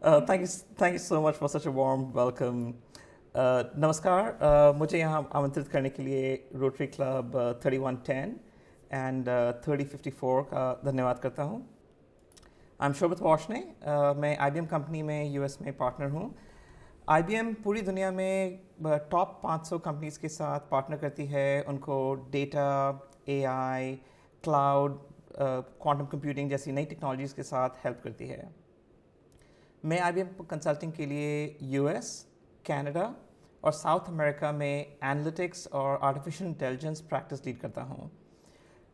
Thank you so much for such a warm welcome. नमस्कार, मुझे यहाँ आमंत्रित करने के लिए रोटरी क्लब 3110 एंड 3054 का धन्यवाद करता हूँ। आई एम शोभित वार्ष्णे। मैं IBM कंपनी में US में पार्टनर हूँ। IBM पूरी दुनिया में टॉप 500 कंपनीज के साथ पार्टनर करती है, उनको data, AI, cloud, quantum computing जैसी नई टेक्नोलॉजीज़ के साथ हेल्प करती है। मैं IBM कंसल्टिंग के लिए US, कनाडा और साउथ अमेरिका में एनालिटिक्स और आर्टिफिशियल इंटेलिजेंस प्रैक्टिस लीड करता हूँ।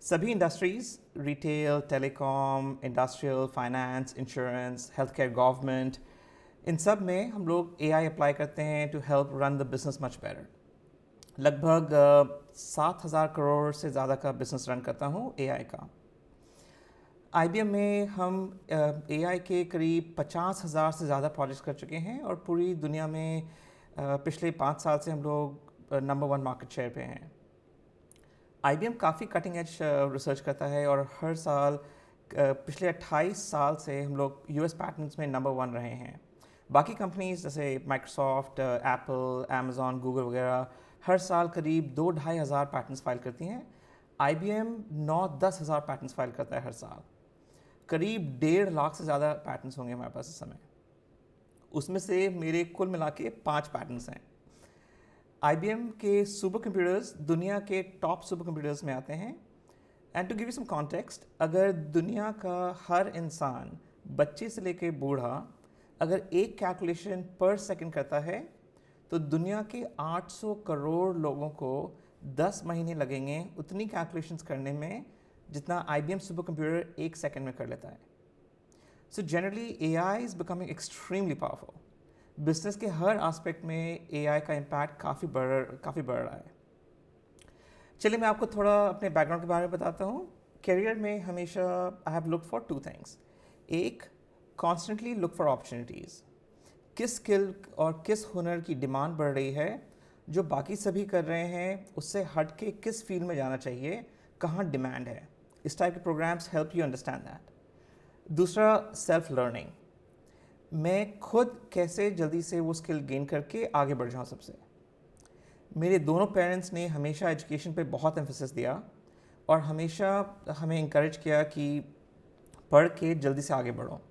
सभी industries, retail, telecom, industrial, finance, insurance, health care, government, इन सब में हम लोग AI अप्लाई करते हैं to help run the business much better. लगभग 7,000 करोड़ से ज़्यादा का बिजनेस रन करता हूँ AI का। IBM में हम AI के करीब 50,000 से ज़्यादा प्रोजेक्ट्स कर चुके हैं और पूरी दुनिया में पिछले 5 साल से हम लोग नंबर 1 मार्केट शेयर पे हैं। IBM काफ़ी कटिंग एज रिसर्च करता है और हर साल पिछले 28 साल से हम लोग US पैटर्न्स में नंबर 1 रहे हैं। बाकी कंपनीज जैसे माइक्रोसॉफ्ट, एप्पल, अमेज़ॉन, गूगल वगैरह हर साल करीब 2-2.5 हज़ार पैटर्न्स फाइल करती हैं। IBM 9-10 हज़ार पैटर्न्स फाइल करता है हर साल। करीब 1.5 लाख से ज़्यादा पैटर्न्स होंगे हमारे पास इस समय। उसमें से मेरे कुल मिला के 5 पैटर्न्स हैं। IBM के सुपर कंप्यूटर्स दुनिया के टॉप सुपर कंप्यूटर्स में आते हैं। And to give you some context, अगर दुनिया का हर इंसान, बच्चे से लेकर बूढ़ा, अगर एक कैलकुलेशन पर सेकंड करता है तो दुनिया के 800 करोड़ लोगों को 10 महीने लगेंगे उतनी कैलकुलेशंस करने में जितना IBM सुपर कंप्यूटर 1 सेकंड में कर लेता है। So generally AI is becoming extremely powerful. Business के हर एस्पेक्ट में AI का इम्पैक्ट काफ़ी बढ़ रहा है। चलिए मैं आपको थोड़ा अपने बैकग्राउंड के बारे में बताता हूँ। करियर में हमेशा I have look for 2 things. एक, कॉन्स्टेंटली लुक फॉर अपॉर्चुनिटीज़। किस स्किल और किस हुनर की डिमांड बढ़ रही है, जो बाकी सभी कर रहे हैं उससे हट के किस फील्ड में जाना चाहिए, कहाँ डिमांड है। इस टाइप के programs help you understand that. दूसरा, सेल्फ लर्निंग। मैं खुद कैसे जल्दी से वो स्किल गेन करके आगे बढ़ जाऊँ सबसे। मेरे दोनों पेरेंट्स ने हमेशा एजुकेशन पे बहुत एम्फेसिस दिया और हमेशा हमें इंकरेज किया कि पढ़ के जल्दी से आगे बढ़ो।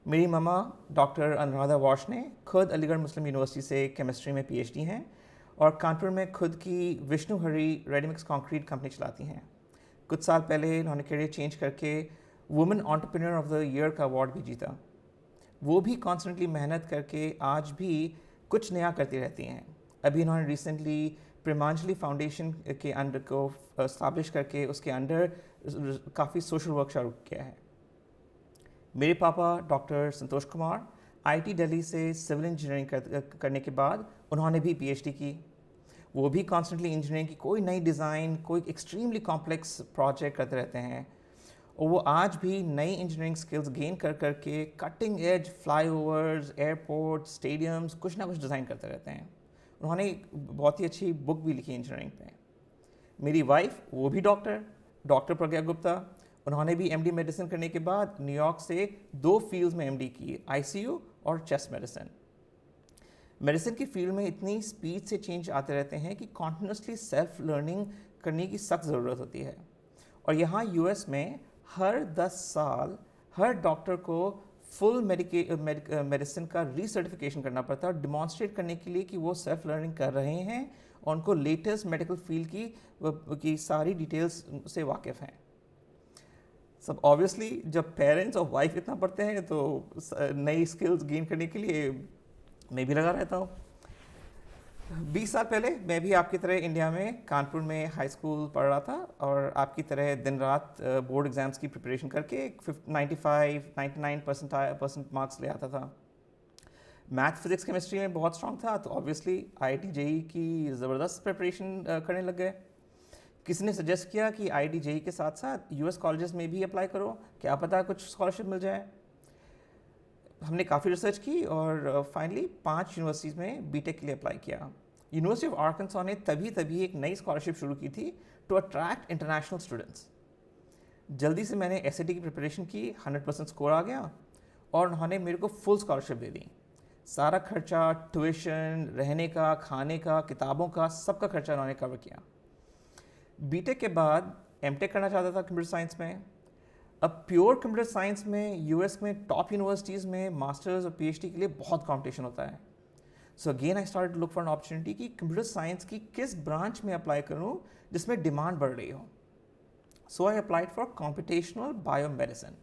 मेरी मम्मा डॉक्टर अनुराधा वार्ष्णे खुद अलीगढ़ मुस्लिम यूनिवर्सिटी से केमिस्ट्री में PhD हैं और कानपुर में खुद की विष्णु हरी रेडीमिक्स कंक्रीट कंपनी चलाती हैं। कुछ साल पहले उन्होंने करियर चेंज करके women entrepreneur of the year का अवार्ड भी जीता। वो भी कॉन्स्टेंटली मेहनत करके आज भी कुछ नया करती रहती हैं। अभी उन्होंने रिसेंटली प्रेमांजलि फाउंडेशन के अंडर को इस्टेब्लिश करके उसके अंडर काफ़ी सोशल वर्क शुरू किया है। मेरे पापा डॉक्टर संतोष कुमार IIT दिल्ली से सिविल इंजीनियरिंग करने के बाद उन्होंने भी PhD की। वो भी कॉन्स्टेंटली इंजीनियरिंग की कोई नई डिज़ाइन, कोई एक्सट्रीमली कॉम्प्लेक्स प्रोजेक्ट करते रहते हैं और वो आज भी नई इंजीनियरिंग स्किल्स गेन कर करके cutting edge flyovers, airport, stadiums कुछ ना कुछ डिज़ाइन करते रहते हैं। उन्होंने एक बहुत ही अच्छी बुक भी लिखी इंजीनियरिंग पे। मेरी वाइफ वो भी डॉक्टर प्रज्ञा गुप्ता। उन्होंने भी MD मेडिसिन करने के बाद न्यूयॉर्क से 2 फील्ड्स में MD की, ICU और चेस्ट मेडिसिन। मेडिसिन की फील्ड में इतनी स्पीड से चेंज आते रहते हैं कि कॉन्टिन्यूसली सेल्फ लर्निंग करने की सख्त ज़रूरत होती है। और यहाँ US में हर 10 साल हर डॉक्टर को फुल मेडिसिन का रीसर्टिफिकेशन करना पड़ता है और डिमॉन्स्ट्रेट करने के लिए कि वो सेल्फ लर्निंग कर रहे हैं और उनको लेटेस्ट मेडिकल फील्ड की सारी डिटेल्स से वाकिफ़ हैं। सब ऑब्वियसली जब पेरेंट्स और वाइफ इतना पढ़ते हैं तो नई स्किल्स गेन करने के लिए मैं भी लगा रहता हूँ। 20 साल पहले मैं भी आपकी तरह इंडिया में कानपुर में हाई स्कूल पढ़ रहा था और आपकी तरह दिन रात बोर्ड एग्जाम्स की प्रिपरेशन करके 95-99% मार्क्स ले आता था। मैथ, फिजिक्स, केमिस्ट्री में बहुत स्ट्रांग था तो ऑब्वियसली IIT JEE की ज़बरदस्त प्रिपरेशन करने लग गए। किसी ने सजेस्ट किया कि IIT JEE के साथ साथ US कॉलेजेस में भी अप्लाई करो, क्या पता कुछ स्कॉलरशिप मिल जाए। हमने काफ़ी रिसर्च की और फाइनली 5 यूनिवर्सिटीज़ में BTech के लिए अप्लाई किया। यूनिवर्सिटी ऑफ आर्कनसॉ ने तभी एक नई स्कॉलरशिप शुरू की थी टू अट्रैक्ट इंटरनेशनल स्टूडेंट्स। जल्दी से मैंने SAT की प्रिपरेशन की, 100% स्कोर आ गया और उन्होंने मेरे को फुल स्कॉलरशिप दे दी। सारा खर्चा, ट्यूशन, रहने का, खाने का, किताबों का, सबका खर्चा उन्होंने कवर किया। बीटेक के बाद एमटेक करना चाहता था कंप्यूटर साइंस में। अब प्योर कंप्यूटर साइंस में यूएस में टॉप यूनिवर्सिटीज़ में मास्टर्स और पीएचडी के लिए बहुत कंपटीशन होता है। So again I start to look for an opportunity कि कंप्यूटर साइंस की किस ब्रांच में अप्लाई करूं जिसमें डिमांड बढ़ रही हो। So I applied for computational biomedicine.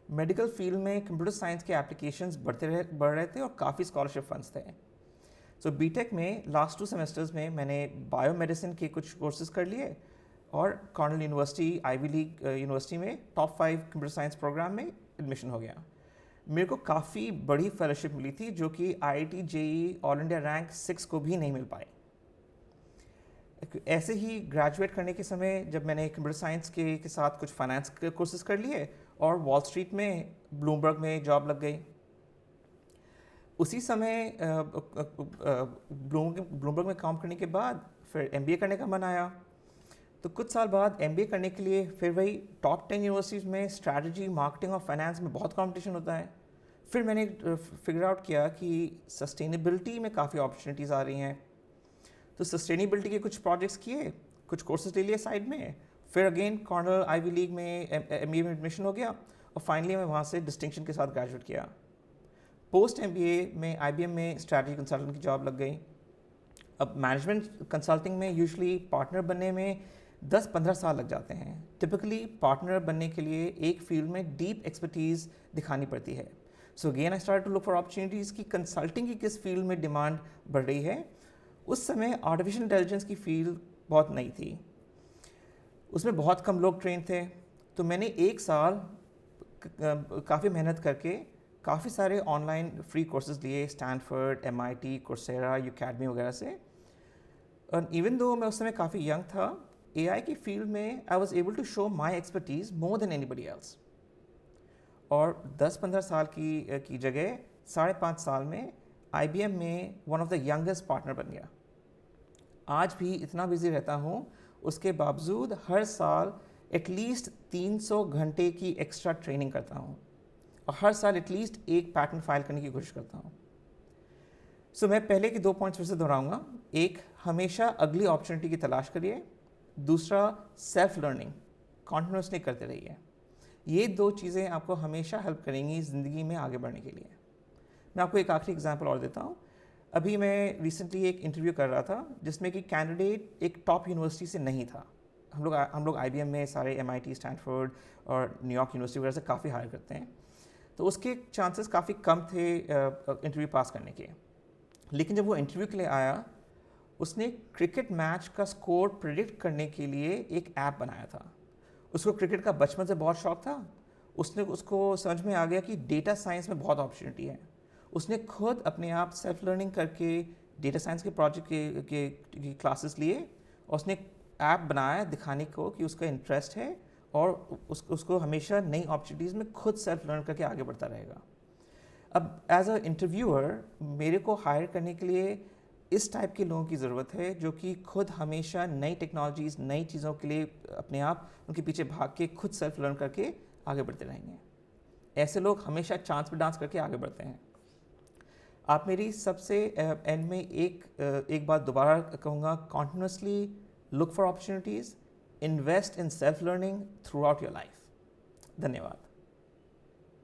Medical field में कंप्यूटर साइंस के एप्लीकेशंस बढ़ रहे थे और काफ़ी स्कॉलरशिप फंड्स थे। सो बीटेक में लास्ट 2 सेमेस्टर्स में मैंने बायोमेडिसिन के कुछ कोर्सेज कर लिए और Cornell University, Ivy League university में टॉप 5 कंप्यूटर साइंस प्रोग्राम में एडमिशन हो गया। मेरे को काफ़ी बड़ी फेलोशिप मिली थी जो कि IIT JEE all India rank 6 को भी नहीं मिल पाई। ऐसे ही ग्रेजुएट करने के समय जब मैंने कंप्यूटर साइंस के साथ कुछ फाइनेंस के कोर्सेज कर लिए और वॉल स्ट्रीट में ब्लूमबर्ग में जॉब लग गई। उसी समय ब्लूमबर्ग में काम करने के बाद फिर एमबीए करने का मन आया। तो कुछ साल बाद एमबीए करने के लिए फिर वही टॉप 10 यूनिवर्सिटीज़ में स्ट्रैटेजी, मार्केटिंग और फाइनेंस में बहुत कंपटीशन होता है। फिर मैंने फिगर आउट किया कि सस्टेनेबिलिटी में काफ़ी अपॉर्चुनिटीज़ आ रही हैं। तो सस्टेनेबिलिटी के कुछ प्रोजेक्ट्स किए, कुछ कोर्सेज ले लिए साइड में। फिर अगेन कॉर्नेल आईवी लीग में एमबीए में एडमिशन हो गया और फाइनली मैं वहाँ से डिस्टिंक्शन के साथ ग्रेजुएट किया। पोस्ट एमबीए में आईबीएम में स्ट्रैटेजी कंसल्टेंट की जॉब लग गई। अब मैनेजमेंट कंसल्टिंग में यूजुअली पार्टनर बनने में 10-15 साल लग जाते हैं। टिपिकली पार्टनर बनने के लिए एक फील्ड में डीप एक्सपर्टीज़ दिखानी पड़ती है। So again I start to look for opportunities कि कंसल्टिंग की किस फील्ड में डिमांड बढ़ रही है। उस समय आर्टिफिशियल इंटेलिजेंस की फील्ड बहुत नई थी, उसमें बहुत कम लोग ट्रेन थे। तो मैंने 1 साल काफ़ी मेहनत करके काफ़ी सारे ऑनलाइन फ्री कोर्सेज लिए, स्टैनफोर्ड, एमआईटी, कोर्सेरा, यूकैडमी वगैरह से। और इवन दो मैं उस समय काफ़ी यंग था, एआई की फील्ड में I was able to show my expertise more than anybody else. और 10-15 साल की जगह 5.5 साल में आईबीएम में one of the youngest partner बन गया। आज भी इतना बिजी रहता हूँ, उसके बावजूद हर साल एटलीस्ट 300 घंटे की एक्स्ट्रा ट्रेनिंग करता हूँ और हर साल एटलीस्ट एक पैटर्न फाइल करने की कोशिश करता हूँ। सो मैं पहले के 2 पॉइंट्स फिर से दोहराऊंगा। एक, हमेशा अगली अपॉर्चुनिटी की तलाश करिए। दूसरा, सेल्फ लर्निंग कॉन्टिन्यूसली करते रहिए। ये 2 चीज़ें आपको हमेशा हेल्प करेंगी ज़िंदगी में आगे बढ़ने के लिए। मैं आपको एक आखिरी एग्जांपल और देता हूँ। अभी मैं रिसेंटली एक इंटरव्यू कर रहा था जिसमें कि कैंडिडेट एक टॉप यूनिवर्सिटी से नहीं था। हम लोग आईबीएम में सारे एमआईटी, स्टैनफोर्ड और न्यूयॉर्क यूनिवर्सिटी वगैरह से काफ़ी हायर करते हैं, तो उसके चांसेस काफ़ी कम थे इंटरव्यू पास करने के। लेकिन जब वो इंटरव्यू के लिए आया, उसने क्रिकेट मैच का स्कोर प्रिडिक्ट करने के लिए एक ऐप बनाया था। उसको क्रिकेट का बचपन से बहुत शौक था। उसको समझ में आ गया कि डेटा साइंस में बहुत अपॉर्चुनिटी है। उसने खुद अपने आप सेल्फ लर्निंग करके डेटा साइंस के प्रोजेक्ट के क्लासेस लिए और उसने ऐप बनाया दिखाने को कि उसका इंटरेस्ट है और उसको हमेशा नई अपॉर्चुनिटीज़ में खुद सेल्फ लर्न करके आगे बढ़ता रहेगा। अब एज अ इंटरव्यूअर मेरे को हायर करने के लिए इस टाइप के लोगों की ज़रूरत है जो कि खुद हमेशा नई टेक्नोलॉजीज़, नई चीज़ों के लिए अपने आप उनके पीछे भाग के खुद सेल्फ लर्न करके आगे बढ़ते रहेंगे। ऐसे लोग हमेशा चांस पे डांस करके आगे बढ़ते हैं। आप मेरी सबसे एंड में एक बात दोबारा कहूँगा, continuously look for opportunities, invest in self learning through out your life. धन्यवाद।